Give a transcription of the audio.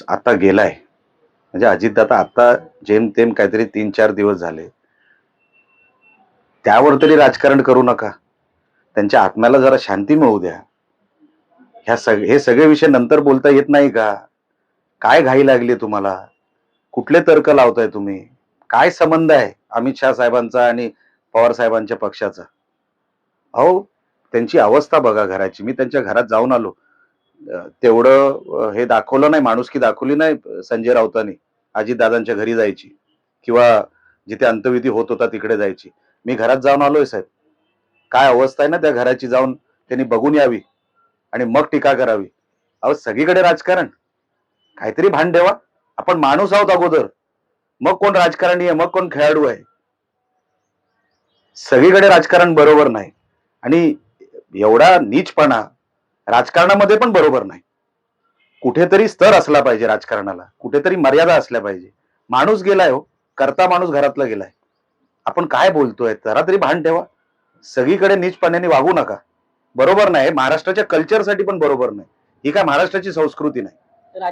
आता गेलाय. म्हणजे अजितदादा आता जेमतेम काहीतरी 3-4 दिवस झाले. त्यावर तरी राजकारण करू नका. त्यांच्या आत्म्याला जरा शांती मिळू द्या. हे सगळे विषय नंतर बोलता येत नाही का? काय घाई लागली तुम्हाला? कुठले तर्क लावताय तुम्ही? काय संबंध आहे अमित शाह साहेबांचा आणि पवार साहेबांच्या पक्षाचा? अहो, त्यांची अवस्था बघा घराची. मी त्यांच्या घरात जाऊन आलो. तेवढं हे दाखवलं नाही, माणुसकी दाखवली नाही संजय राऊतांनी. अजितदादांच्या घरी जायची किंवा जिथे अंत्यविधी होत होता तिकडे जायची. मी घरात जाऊन आलोय साहेब. काय अवस्था आहे ना त्या घराची, जाऊन त्यांनी बघून यावी आणि मग टीका करावी. अहो, सगळीकडे राजकारण. काहीतरी भान ठेवा. आपण माणूस आहोत अगोदर. मग कोण राजकारणी आहे, मग कोण खेळाडू आहे. सगळीकडे राजकारण बरोबर नाही आणि एवढा नीचपणा राजकारणामध्ये पण बरोबर नाही. कुठेतरी स्तर असला पाहिजे राजकारणाला. कुठेतरी मर्यादा असल्या पाहिजे. माणूस गेलाय हो. करता माणूस घरातला गेलाय. आपण काय बोलतोय? जरा तरी भान ठेवा. सगळीकडे नीचपणाने वागू नका. बरोबर नाही. महाराष्ट्राच्या कल्चरसाठी पण बरोबर नाही. ही काय महाराष्ट्राची संस्कृती नाही.